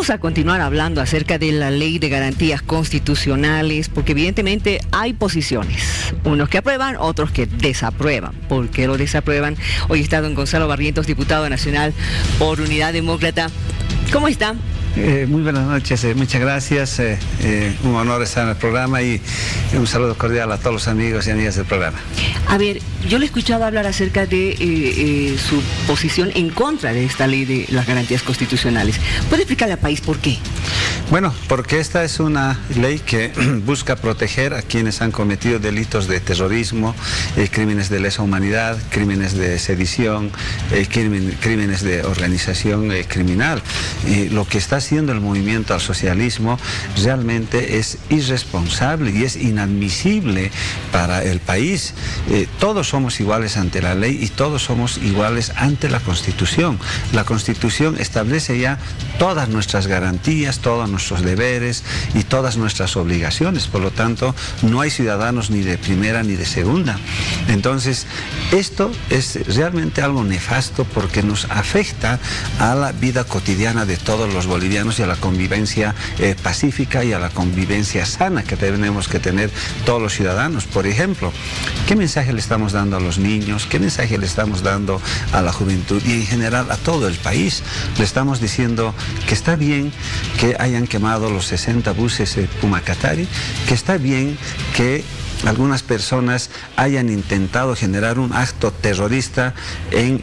Vamos a continuar hablando acerca de la Ley de Garantías Constitucionales, porque evidentemente hay posiciones, unos que aprueban, otros que desaprueban. ¿Por qué lo desaprueban? Hoy está don Gonzalo Barrientos, diputado nacional por Unidad Demócrata. ¿Cómo está? Muy buenas noches, muchas gracias, un honor estar en el programa y un saludo cordial a todos los amigos y amigas del programa. A ver, yo le he escuchado hablar acerca de su posición en contra de esta ley de las garantías constitucionales. ¿Puede explicarle al país por qué? Bueno, porque esta es una ley que busca proteger a quienes han cometido delitos de terrorismo, crímenes de lesa humanidad, crímenes de sedición, crímenes de organización criminal. Lo que está haciendo el movimiento al socialismo realmente es irresponsable y es inadmisible para el país. Todos somos iguales ante la ley y todos somos iguales ante la Constitución. La Constitución establece ya todas nuestras garantías, todos nuestros deberes y todas nuestras obligaciones. Por lo tanto, no hay ciudadanos ni de primera ni de segunda. Entonces, esto es realmente algo nefasto porque nos afecta a la vida cotidiana de todos los bolivianos y a la convivencia pacífica y a la convivencia sana que tenemos que tener todos los ciudadanos. Por ejemplo, ¿qué mensaje le estamos dando a los niños? ¿Qué mensaje le estamos dando a la juventud y en general a todo el país? Le estamos diciendo que está bien que hayan quemado los 60 buses de Pumacatari, que está bien que algunas personas hayan intentado generar un acto terrorista en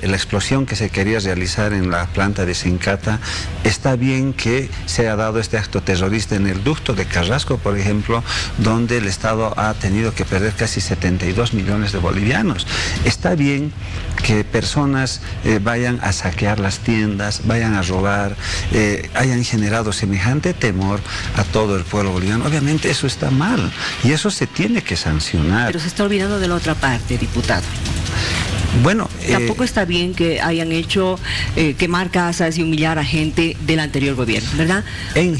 la explosión que se quería realizar en la planta de Sencata. Está bien que se haya dado este acto terrorista en el ducto de Carrasco, por ejemplo, donde el Estado ha tenido que perder casi 72 millones de bolivianos. Está bien que personas vayan a saquear las tiendas, vayan a robar, hayan generado semejante temor a todo el pueblo boliviano. Obviamente eso está mal y eso se tiene que sancionar. Pero se está olvidando de la otra parte, diputado. Bueno, tampoco está bien que hayan hecho quemar casas y humillar a gente del anterior gobierno, ¿verdad?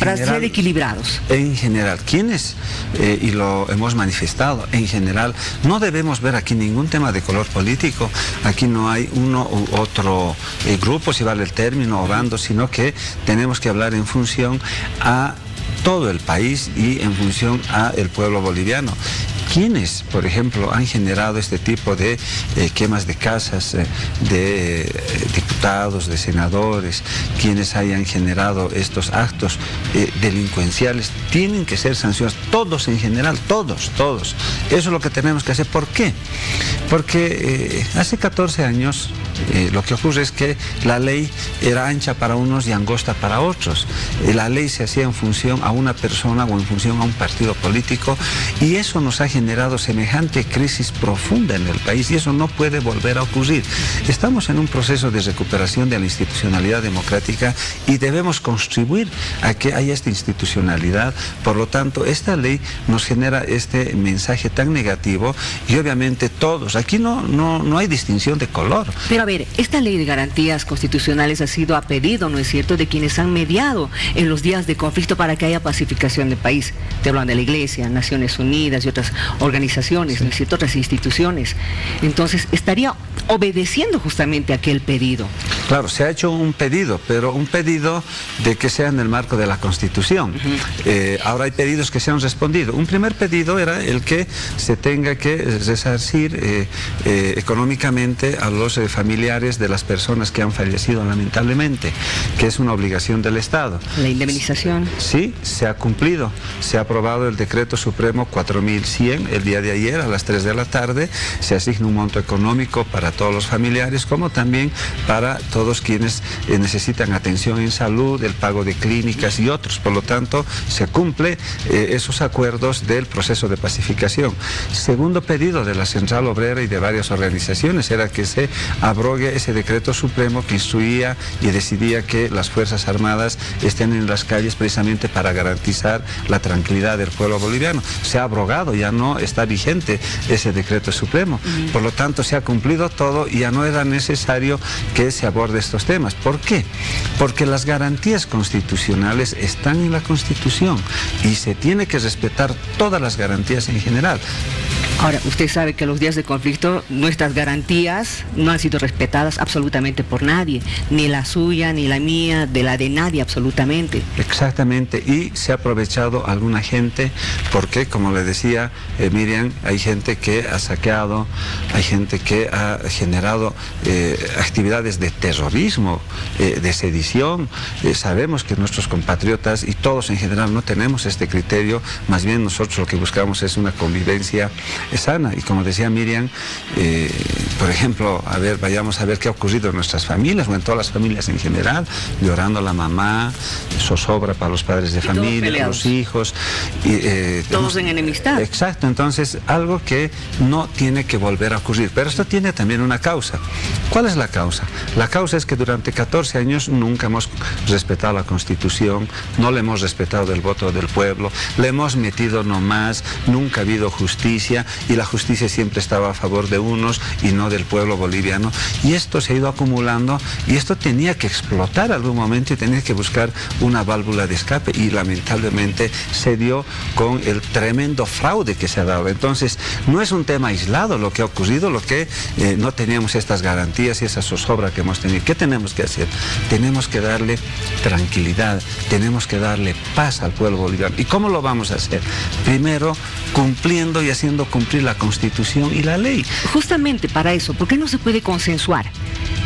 Para ser equilibrados. En general, quienes, y lo hemos manifestado, en general, no debemos ver aquí ningún tema de color político. Aquí no hay uno u otro grupo, si vale el término, o bando, sino que tenemos que hablar en función a todo el país y en función al pueblo boliviano. Quienes, por ejemplo, han generado este tipo de quemas de casas de diputados, de senadores, quienes hayan generado estos actos delincuenciales, tienen que ser sancionados, todos en general, todos. Eso es lo que tenemos que hacer. ¿Por qué? Porque hace 14 años lo que ocurre es que la ley era ancha para unos y angosta para otros. La ley se hacía en función a una persona o en función a un partido político y eso nos ha generado semejante crisis profunda en el país y eso no puede volver a ocurrir. Estamos en un proceso de recuperación de la institucionalidad democrática y debemos contribuir a que haya esta institucionalidad. Por lo tanto, esta ley nos genera este mensaje tan negativo y obviamente todos, aquí no hay distinción de color. Pero a ver, esta ley de garantías constitucionales ha sido a pedido, ¿no es cierto?, de quienes han mediado en los días de conflicto para que haya pacificación del país. Te hablan de la Iglesia, Naciones Unidas y otras organizaciones, ¿no es cierto?, otras instituciones. Entonces, estaría obedeciendo justamente aquel pedido. Claro, se ha hecho un pedido, pero un pedido de que sea en el marco de la Constitución. Ahora hay pedidos que se han respondido. Un primer pedido era el que se tenga que resarcir económicamente a los familiares de las personas que han fallecido lamentablemente, que es una obligación del Estado. La indemnización. Sí, se ha cumplido. Se ha aprobado el decreto supremo 4100 el día de ayer a las 3 de la tarde. Se asigna un monto económico para todos los familiares, como también para todos quienes necesitan atención en salud, el pago de clínicas y otros. Por lo tanto, se cumple esos acuerdos del proceso de pacificación. Segundo pedido de la Central Obrera y de varias organizaciones era que se abrogue ese decreto supremo que instruía y decidía que las Fuerzas Armadas estén en las calles precisamente para garantizar la tranquilidad del pueblo boliviano. Se ha abrogado, ya no está vigente ese decreto supremo. Por lo tanto, se ha cumplido todo y ya no era necesario que se aborde estos temas. ¿Por qué? Porque las garantías constitucionales están en la Constitución y se tiene que respetar todas las garantías en general. Ahora, usted sabe que en los días de conflicto nuestras garantías no han sido respetadas. respetadas absolutamente por nadie, ni la suya, ni la mía, de la de nadie absolutamente. Exactamente, y se ha aprovechado alguna gente, porque como le decía Miriam, hay gente que ha saqueado, hay gente que ha generado actividades de terrorismo, de sedición. Sabemos que nuestros compatriotas y todos en general no tenemos este criterio, más bien nosotros lo que buscamos es una convivencia sana. Y como decía Miriam, por ejemplo, vayamos a ver qué ha ocurrido en nuestras familias o en todas las familias en general, llorando la mamá, zozobra para los padres de familia, los hijos. Todos en enemistad. Exacto, entonces algo que no tiene que volver a ocurrir. Pero esto tiene también una causa. ¿Cuál es la causa? La causa es que durante 14 años nunca hemos respetado la Constitución, no le hemos respetado el voto del pueblo, le hemos metido nomás, nunca ha habido justicia y la justicia siempre estaba a favor de unos y no del pueblo boliviano. Y esto se ha ido acumulando y esto tenía que explotar algún momento y tenía que buscar una válvula de escape y lamentablemente se dio con el tremendo fraude que se ha dado. Entonces no es un tema aislado lo que ha ocurrido, lo que no teníamos estas garantías y esa zozobra que hemos tenido. ¿Qué tenemos que hacer? Tenemos que darle tranquilidad, tenemos que darle paz al pueblo boliviano. ¿Y cómo lo vamos a hacer? Primero, cumpliendo y haciendo cumplir la Constitución y la ley. Justamente para eso, ¿por qué no se puede consensuar?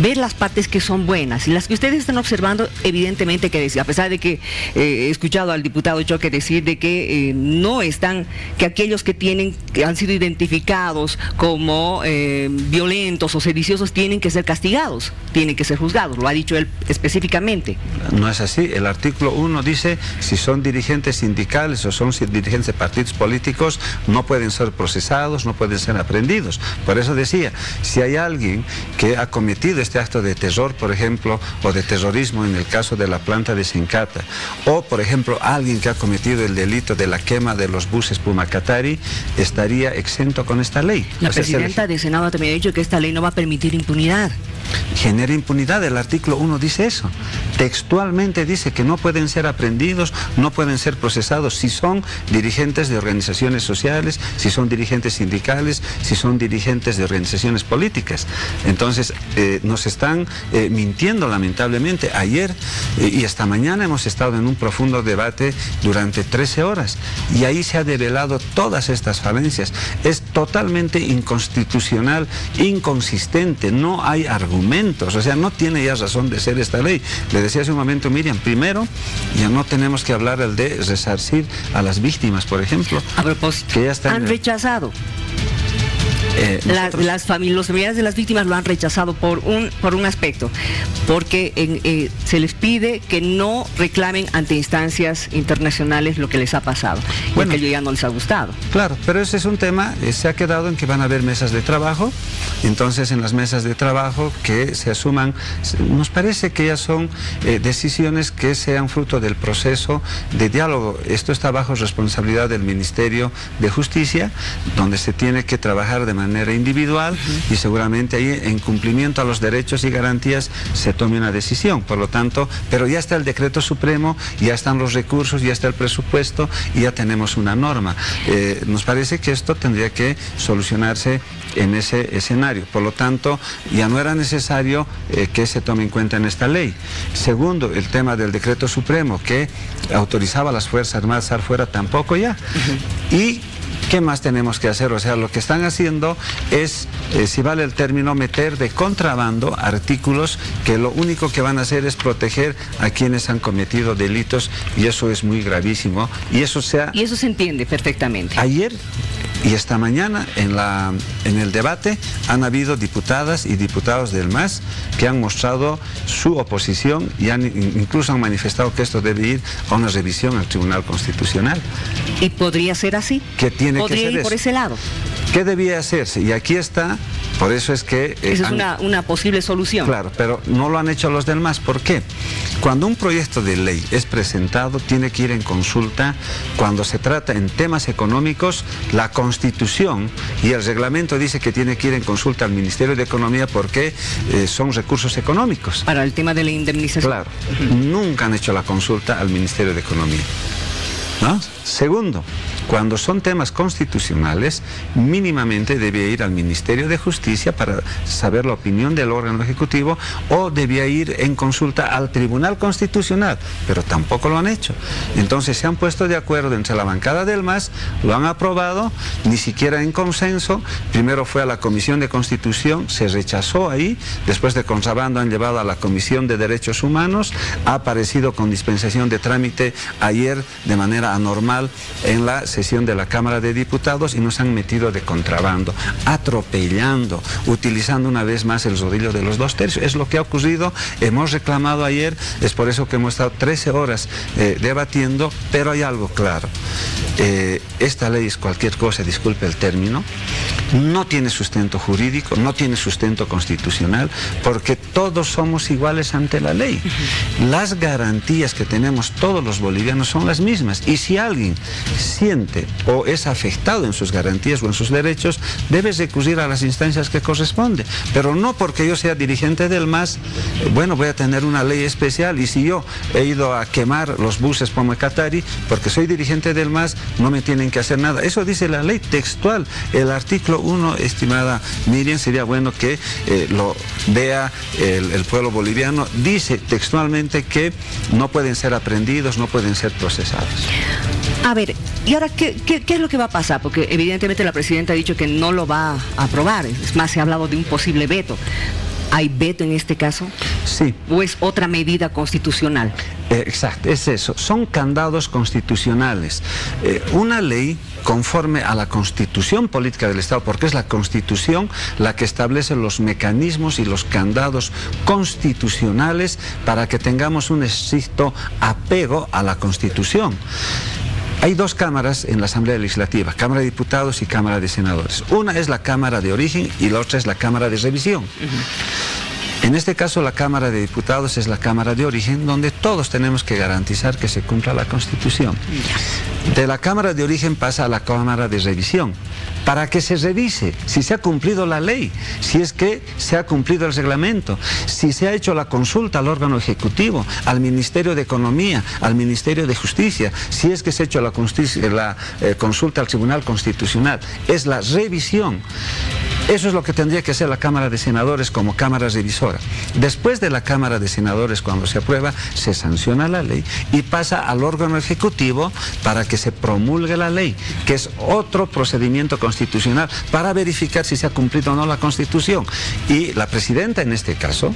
Ver las partes que son buenas y las que ustedes están observando, evidentemente que decir, a pesar de que he escuchado al diputado Choque decir de que no están, que aquellos que han sido identificados como violentos o sediciosos tienen que ser castigados, tienen que ser juzgados, lo ha dicho él específicamente. No es así, el artículo 1 dice, si son dirigentes sindicales o son dirigentes de partidos políticos, no pueden ser procesados, no pueden ser aprehendidos. Por eso decía, si hay alguien que ha cometido este acto de terror, por ejemplo, o de terrorismo en el caso de la planta de Sencata, o por ejemplo alguien que ha cometido el delito de la quema de los buses Pumacatari, estaría exento con esta ley. La presidenta del Senado también ha dicho que esta ley no va a permitir impunidad. Genera impunidad, el artículo 1 dice eso. Textualmente dice que no pueden ser aprehendidos, no pueden ser procesados si son dirigentes de organizaciones sociales, si son dirigentes sindicales, si son dirigentes de organizaciones políticas. Entonces, nos están mintiendo lamentablemente. Ayer y esta mañana hemos estado en un profundo debate durante 13 horas y ahí se ha develado todas estas falencias. Es totalmente inconstitucional, inconsistente, no hay argumentos, o sea, no tiene ya razón de ser esta ley. Le decía hace un momento Miriam, primero, ya no tenemos que hablar de resarcir a las víctimas, por ejemplo. A propósito, que ya están han rechazado. Los familiares de las víctimas lo han rechazado por un aspecto, porque se les pide que no reclamen ante instancias internacionales lo que les ha pasado, bueno, porque ya no les ha gustado. Claro, pero ese es un tema, se ha quedado en que van a haber mesas de trabajo, entonces en las mesas de trabajo que se asuman, nos parece que ya son decisiones que sean fruto del proceso de diálogo. Esto está bajo responsabilidad del Ministerio de Justicia, donde se tiene que trabajar de manera individual y seguramente ahí en cumplimiento a los derechos y garantías se tome una decisión. Por lo tanto, pero ya está el decreto supremo, ya están los recursos, ya está el presupuesto y ya tenemos una norma. Nos parece que esto tendría que solucionarse en ese escenario. Por lo tanto, ya no era necesario que se tome en cuenta en esta ley. Segundo, el tema del decreto supremo que autorizaba a las Fuerzas Armadas a estar fuera, tampoco ya. Y ¿qué más tenemos que hacer? O sea, lo que están haciendo es, si vale el término, meter de contrabando artículos que lo único que van a hacer es proteger a quienes han cometido delitos y eso es muy gravísimo. Y eso se entiende perfectamente. Ayer y esta mañana en el debate han habido diputadas y diputados del MAS que han mostrado su oposición y incluso han manifestado que esto debe ir a una revisión al Tribunal Constitucional. ¿Y podría ser así? ¿Qué tiene que ser ¿Podría ir eso? por ese lado? ¿Qué debía hacerse? Y aquí está, por eso es que... Esa es una posible solución. Claro, pero no lo han hecho los del MAS. ¿Por qué? Cuando un proyecto de ley es presentado, tiene que ir en consulta. Cuando se trata en temas económicos, la Constitución y el reglamento dice que tiene que ir en consulta al Ministerio de Economía porque son recursos económicos. Para el tema de la indemnización. Claro, nunca han hecho la consulta al Ministerio de Economía, ¿no? Segundo, Cuando son temas constitucionales, mínimamente debía ir al Ministerio de Justicia para saber la opinión del órgano ejecutivo, o debía ir en consulta al Tribunal Constitucional, pero tampoco lo han hecho. Entonces se han puesto de acuerdo entre la bancada del MAS, lo han aprobado, ni siquiera en consenso. Primero fue a la Comisión de Constitución, se rechazó ahí, después de contrabando han llevado a la Comisión de Derechos Humanos, ha aparecido con dispensación de trámite ayer de manera anormal en la sesión de la Cámara de Diputados, y nos han metido de contrabando, atropellando, utilizando una vez más el rodillo de los 2/3. Es lo que ha ocurrido, hemos reclamado ayer, es por eso que hemos estado 13 horas debatiendo, pero hay algo claro. Esta ley es cualquier cosa, disculpe el término, no tiene sustento jurídico, no tiene sustento constitucional, porque todos somos iguales ante la ley. Las garantías que tenemos todos los bolivianos son las mismas, y si alguien siente o es afectado en sus garantías o en sus derechos, debe recurrir a las instancias que corresponde, pero no porque yo sea dirigente del MAS, bueno, voy a tener una ley especial, y si yo he ido a quemar los buses por Mecatari, porque soy dirigente del MAS, no me tienen que hacer nada. Eso dice la ley textual, el artículo 1, estimada Miriam, sería bueno que lo vea el pueblo boliviano. Dice textualmente que no pueden ser aprehendidos, no pueden ser procesados. A ver, ¿y ahora qué es lo que va a pasar? Porque evidentemente la presidenta ha dicho que no lo va a aprobar, es más, se ha hablado de un posible veto. ¿Hay veto en este caso? Sí. ¿O es otra medida constitucional? Exacto, es eso. Son candados constitucionales. Una ley conforme a la Constitución Política del Estado, porque es la Constitución la que establece los mecanismos y los candados constitucionales para que tengamos un estricto apego a la Constitución. Hay dos cámaras en la Asamblea Legislativa, Cámara de Diputados y Cámara de Senadores. Una es la Cámara de Origen y la otra es la Cámara de Revisión. En este caso, la Cámara de Diputados es la Cámara de Origen, donde todos tenemos que garantizar que se cumpla la Constitución. De la Cámara de Origen pasa a la Cámara de Revisión, para que se revise si se ha cumplido la ley, si es que se ha cumplido el reglamento, si se ha hecho la consulta al órgano ejecutivo, al Ministerio de Economía, al Ministerio de Justicia, si es que se ha hecho la consulta al Tribunal Constitucional. Es la revisión. Eso es lo que tendría que hacer la Cámara de Senadores como Cámara revisora. Después de la Cámara de Senadores, cuando se aprueba, se sanciona la ley y pasa al órgano ejecutivo para que se promulgue la ley, que es otro procedimiento constitucional para verificar si se ha cumplido o no la Constitución. Y la presidenta, en este caso,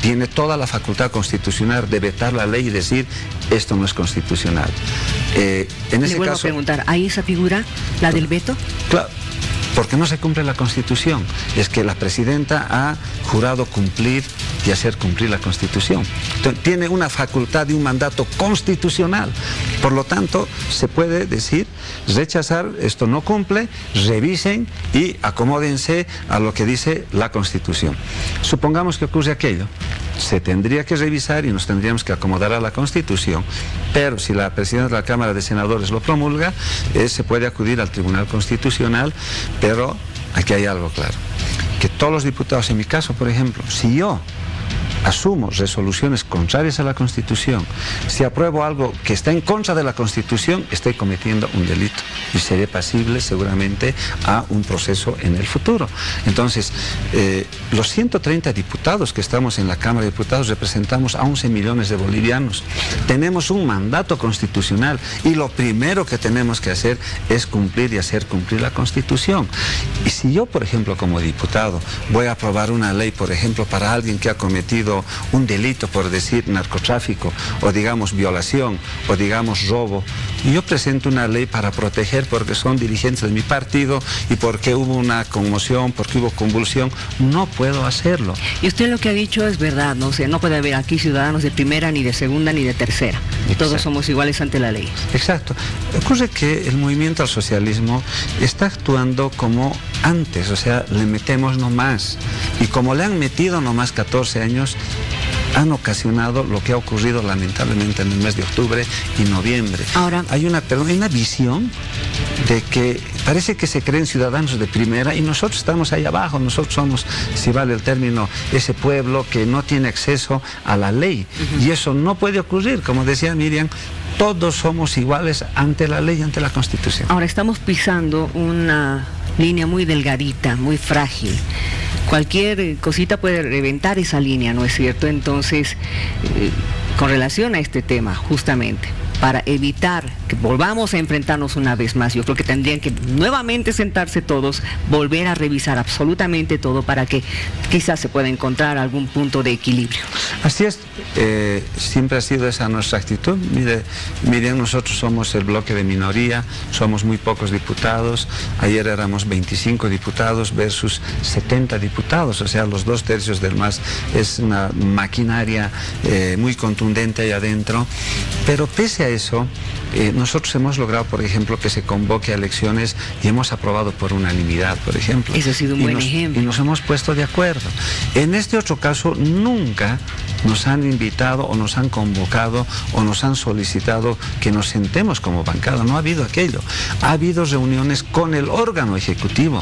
tiene toda la facultad constitucional de vetar la ley y decir, esto no es constitucional. En ese vuelvo caso, a preguntar, ¿hay esa figura, la del veto? Claro. Porque no se cumple la Constitución. Es que la presidenta ha jurado cumplir y hacer cumplir la Constitución. Entonces, tiene una facultad y un mandato constitucional. Por lo tanto, se puede decir, rechazar, esto no cumple, revisen y acomódense a lo que dice la Constitución. Supongamos que ocurre aquello. Se tendría que revisar y nos tendríamos que acomodar a la Constitución, pero si la presidenta de la Cámara de Senadores lo promulga, se puede acudir al Tribunal Constitucional, pero aquí hay algo claro, que todos los diputados, en mi caso, por ejemplo, si yo asumo resoluciones contrarias a la Constitución, si apruebo algo que está en contra de la Constitución, estoy cometiendo un delito y seré pasible seguramente a un proceso en el futuro. Entonces, los 130 diputados que estamos en la Cámara de Diputados representamos a 11 millones de bolivianos. Tenemos un mandato constitucional y lo primero que tenemos que hacer es cumplir y hacer cumplir la Constitución. Y si yo, por ejemplo, como diputado, voy a aprobar una ley, por ejemplo, para alguien que ha cometido un delito, por decir narcotráfico, o digamos violación, o digamos robo, y yo presento una ley para proteger porque son dirigentes de mi partido y porque hubo una conmoción, porque hubo convulsión, no puedo hacerlo. Y usted lo que ha dicho es verdad, ¿no? O sea, no puede haber aquí ciudadanos de primera, ni de segunda, ni de tercera. Exacto. Todos somos iguales ante la ley. Exacto. Ocurre que el movimiento al socialismo está actuando como antes, o sea, le metemos nomás. Y como le han metido nomás 14 años, han ocasionado lo que ha ocurrido lamentablemente en el mes de octubre y noviembre. Ahora, hay una visión de que parece que se creen ciudadanos de primera y nosotros estamos ahí abajo, nosotros somos, si vale el término, ese pueblo que no tiene acceso a la ley. Y eso no puede ocurrir, como decía Miriam, todos somos iguales ante la ley, ante la Constitución. Ahora estamos pisando una línea muy delgadita, muy frágil. Cualquier cosita puede reventar esa línea, ¿no es cierto? Entonces, con relación a este tema, justamente, para evitar que volvamos a enfrentarnos una vez más, yo creo que tendrían que nuevamente sentarse todos, volver a revisar absolutamente todo para que quizás se pueda encontrar algún punto de equilibrio. Así es, siempre ha sido esa nuestra actitud. Miren, nosotros somos el bloque de minoría, somos muy pocos diputados, ayer éramos 25 diputados versus 70 diputados, o sea, los 2/3 del MAS. Es una maquinaria muy contundente ahí adentro, pero pese a eso, nosotros hemos logrado, por ejemplo, que se convoque a elecciones y hemos aprobado por unanimidad, por ejemplo. Eso ha sido un buen ejemplo. Y nos hemos puesto de acuerdo. En este otro caso, nunca nos han invitado o nos han convocado o nos han solicitado que nos sentemos como bancada. No ha habido aquello. Ha habido reuniones con el órgano ejecutivo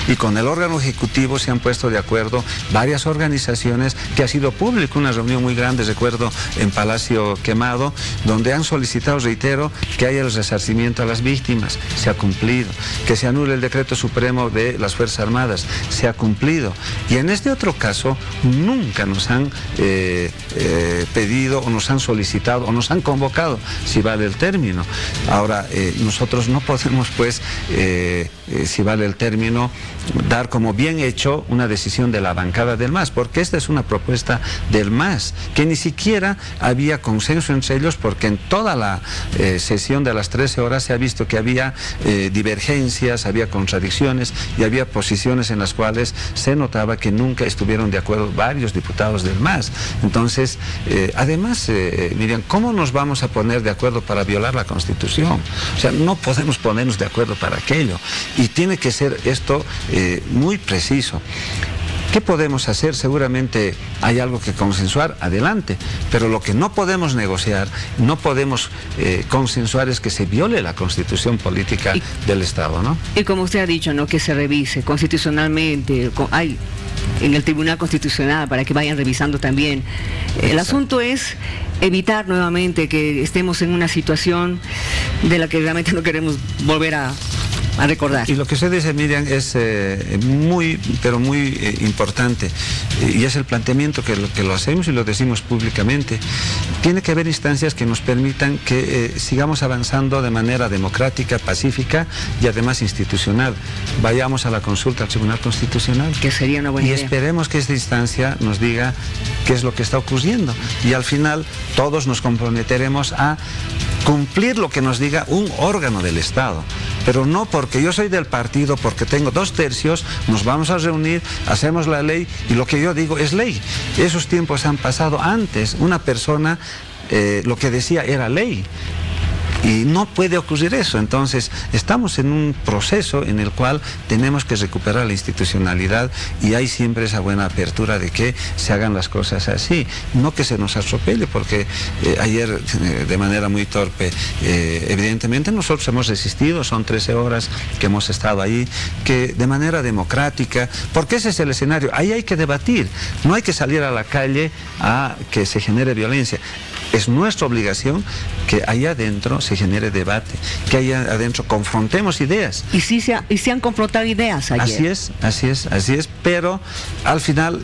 y con el órgano ejecutivo se han puesto de acuerdo varias organizaciones, que ha sido público, una reunión muy grande, recuerdo, en Palacio Quemado, donde han solicitado, reitero, que haya el resarcimiento a las víctimas. Se ha cumplido. Que se anule el decreto supremo de las Fuerzas Armadas. Se ha cumplido. Y en este otro caso, nunca nos han pedido o nos han solicitado o nos han convocado, si vale el término. Ahora, nosotros no podemos, pues, si vale el término, dar como bien hecho una decisión de la bancada del MAS, porque esta es una propuesta del MAS, que ni siquiera había consenso entre ellos, porque en toda la sesión de las 13 horas se ha visto que había divergencias, había contradicciones y había posiciones en las cuales se notaba que nunca estuvieron de acuerdo varios diputados del MAS. Entonces, además, Miriam, ¿cómo nos vamos a poner de acuerdo para violar la Constitución? O sea, no podemos ponernos de acuerdo para aquello. Y tiene que ser esto muy preciso. ¿Qué podemos hacer? Seguramente hay algo que consensuar, adelante, pero lo que no podemos negociar, no podemos consensuar es que se viole la Constitución política del Estado, ¿no? Y como usted ha dicho, ¿no?, que se revise constitucionalmente, hay en el Tribunal Constitucional para que vayan revisando también. El asunto es evitar nuevamente que estemos en una situación de la que realmente no queremos volver a recordar. Y lo que usted dice, Miriam, es muy, pero muy importante, y es el planteamiento que lo hacemos y lo decimos públicamente. Tiene que haber instancias que nos permitan que sigamos avanzando de manera democrática, pacífica y además institucional. Vayamos a la consulta al Tribunal Constitucional. Que sería una buena idea. Y esperemos que esta instancia nos diga qué es lo que está ocurriendo. Y al final todos nos comprometeremos a cumplir lo que nos diga un órgano del Estado. Pero no porque yo soy del partido, porque tengo 2/3, nos vamos a reunir, hacemos la ley y lo que yo digo es ley. Esos tiempos han pasado. Antes una persona lo que decía era ley. Y no puede ocurrir eso. Entonces, estamos en un proceso en el cual tenemos que recuperar la institucionalidad y hay siempre esa buena apertura de que se hagan las cosas así. No que se nos atropelle, porque ayer, de manera muy torpe, evidentemente nosotros hemos resistido, son 13 horas que hemos estado ahí, que de manera democrática, porque ese es el escenario. Ahí hay que debatir, no hay que salir a la calle a que se genere violencia. Es nuestra obligación que allá adentro se genere debate, que allá adentro confrontemos ideas. Y sí se han confrontado ideas ayer. Así es, pero al final,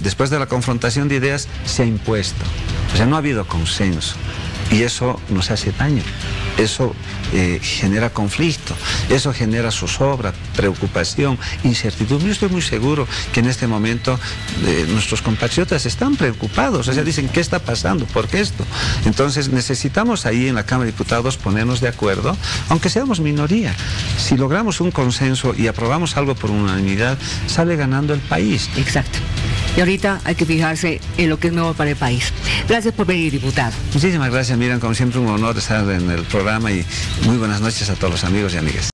después de la confrontación de ideas, se ha impuesto. O sea, no ha habido consenso. Y eso nos hace daño, eso genera conflicto, eso genera zozobra, preocupación, incertidumbre. Yo estoy muy seguro que en este momento nuestros compatriotas están preocupados, o sea, dicen, ¿qué está pasando? ¿Por qué esto? Entonces necesitamos ahí en la Cámara de Diputados ponernos de acuerdo, aunque seamos minoría. Si logramos un consenso y aprobamos algo por unanimidad, sale ganando el país. Exacto. Y ahorita hay que fijarse en lo que es mejor para el país. Gracias por venir, diputado. Muchísimas gracias, Miriam. Como siempre, un honor estar en el programa y muy buenas noches a todos los amigos y amigas.